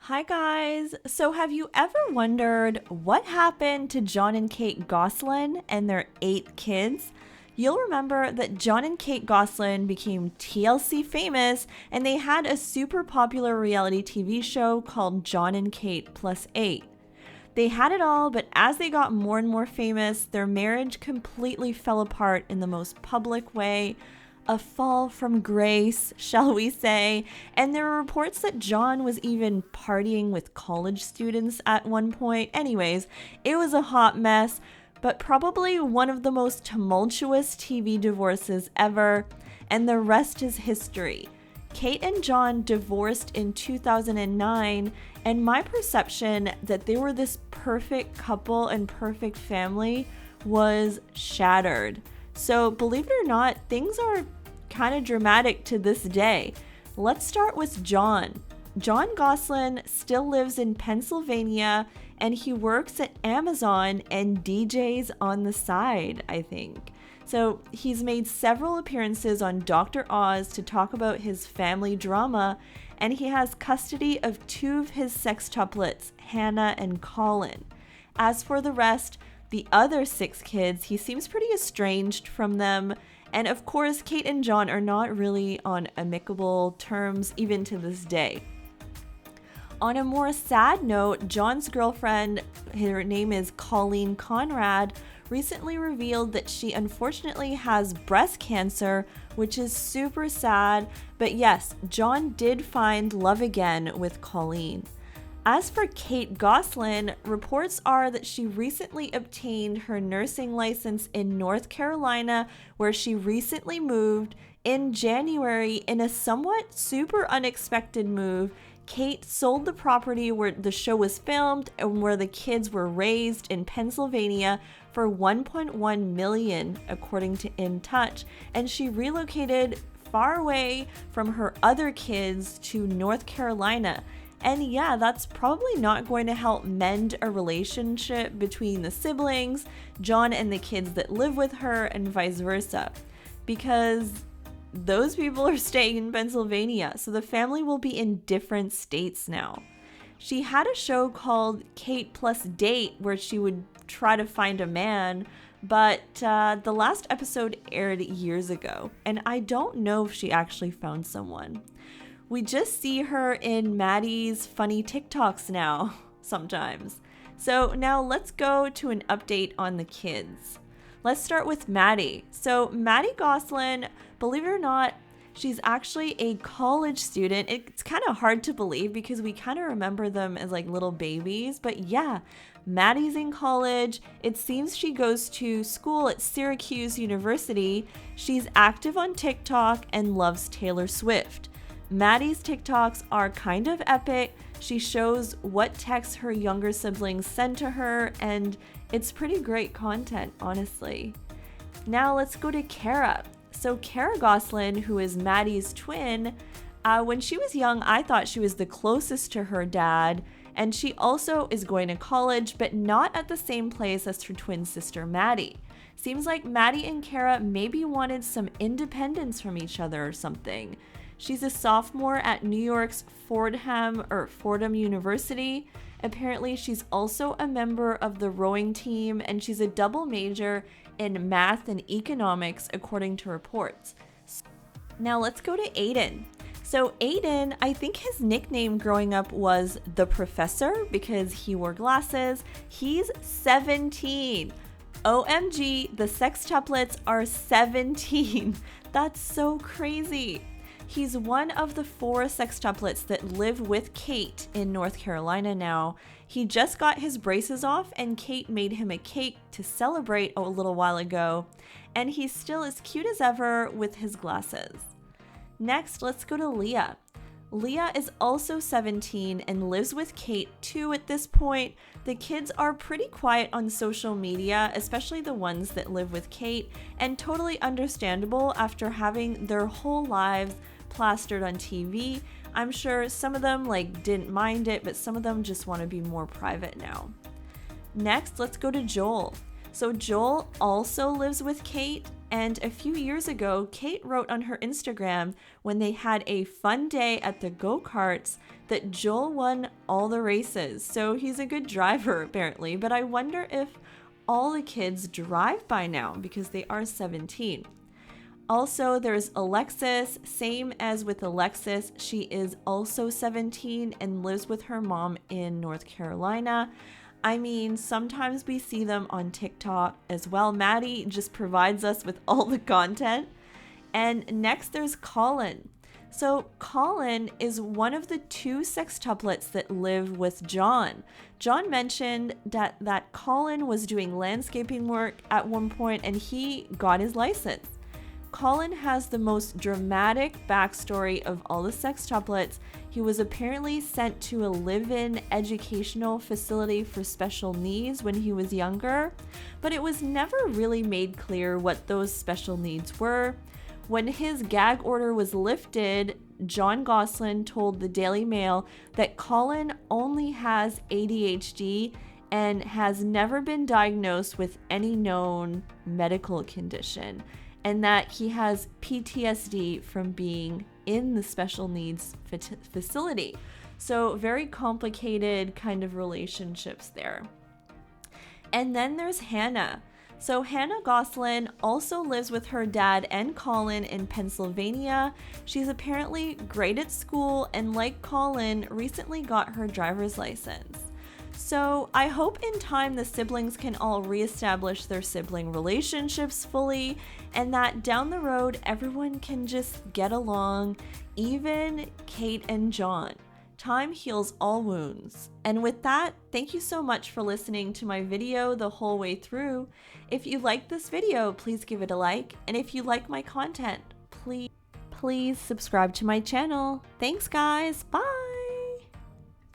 Hi guys! So have you ever wondered what happened to Jon and Kate Gosselin and their 8 kids? You'll remember that Jon and Kate Gosselin became TLC famous and they had a super popular reality TV show called Jon and Kate Plus 8. They had it all, but as they got more and more famous, their marriage completely fell apart in the most public way. A fall from grace, shall we say, and there were reports that Jon was even partying with college students at one point. Anyways, it was a hot mess, but probably one of the most tumultuous TV divorces ever, and the rest is history. Kate and Jon divorced in 2009, and my perception that they were this perfect couple and perfect family was shattered. So believe it or not, things are kind of dramatic to this day. Let's start with Jon. Jon Gosselin still lives in Pennsylvania and he works at Amazon and DJs on the side, I think. So he's made several appearances on Dr. Oz to talk about his family drama, and he has custody of 2 of his sextuplets, Hannah and Colin. As for the rest, the other 6 kids, he seems pretty estranged from them. And of course, Kate and Jon are not really on amicable terms even to this day. On a more sad note, Jon's girlfriend, her name is Colleen Conrad, recently revealed that she unfortunately has breast cancer, which is super sad. But yes, Jon did find love again with Colleen. As for Kate Gosselin, reports are that she recently obtained her nursing license in North Carolina, where she recently moved. In January, in a somewhat super unexpected move, Kate sold the property where the show was filmed and where the kids were raised in Pennsylvania for $1.1 million, according to InTouch, and she relocated far away from her other kids to North Carolina. And yeah, that's probably not going to help mend a relationship between the siblings, Jon and the kids that live with her, and vice versa, because those people are staying in Pennsylvania, so the family will be in different states now. She had a show called Kate Plus Date where she would try to find a man, but the last episode aired years ago, and I don't know if she actually found someone. We just see her in Maddie's funny TikToks now, sometimes. So now let's go to an update on the kids. Let's start with Maddie. So Maddie Gosselin, believe it or not, she's actually a college student. It's kind of hard to believe because we kind of remember them as like little babies, but yeah, Maddie's in college. It seems she goes to school at Syracuse University. She's active on TikTok and loves Taylor Swift. Maddie's TikToks are kind of epic. She shows what texts her younger siblings send to her, and it's pretty great content, honestly. Now let's go to Cara. So Cara Gosselin, who is Maddie's twin, when she was young, I thought she was the closest to her dad, and she also is going to college, but not at the same place as her twin sister Maddie. Seems like Maddie and Cara maybe wanted some independence from each other or something. She's a sophomore at New York's Fordham University. Apparently, she's also a member of the rowing team, and she's a double major in math and economics, according to reports. Now let's go to Aaden. So Aaden, I think his nickname growing up was the Professor because he wore glasses. He's 17. OMG, the sextuplets are 17. That's so crazy. He's one of the 4 sextuplets that live with Kate in North Carolina now. He just got his braces off and Kate made him a cake to celebrate a little while ago, and he's still as cute as ever with his glasses. Next, let's go to Leah. Leah is also 17 and lives with Kate too at this point. The kids are pretty quiet on social media, especially the ones that live with Kate, and totally understandable after having their whole lives plastered on TV. I'm sure some of them didn't mind it, but some of them just want to be more private now. Next, let's go to Joel. So Joel also lives with Kate, and a few years ago, Kate wrote on her Instagram when they had a fun day at the go-karts that Joel won all the races, so he's a good driver apparently, but I wonder if all the kids drive by now because they are 17. Also, there's Alexis. Same as with Alexis, she is also 17 and lives with her mom in North Carolina. I mean, sometimes we see them on TikTok as well. Maddie just provides us with all the content. And next there's Colin. So Colin is one of the 2 sextuplets that live with Jon. Jon mentioned that Colin was doing landscaping work at one point and he got his license. Colin has the most dramatic backstory of all the sextuplets. He was apparently sent to a live-in educational facility for special needs when he was younger, but it was never really made clear what those special needs were. When his gag order was lifted, Jon Gosselin told the Daily Mail that Colin only has ADHD and has never been diagnosed with any known medical condition, and that he has PTSD from being in the special needs facility. So very complicated kind of relationships there. And then there's Hannah. So Hannah Gosselin also lives with her dad and Colin in Pennsylvania. She's apparently great at school and, like Colin, recently got her driver's license. So I hope in time the siblings can all reestablish their sibling relationships fully, and that down the road everyone can just get along, even Kate and Jon. Time heals all wounds. And with that, thank you so much for listening to my video the whole way through. If you liked this video, please give it a like. And if you like my content, please subscribe to my channel. Thanks guys, bye!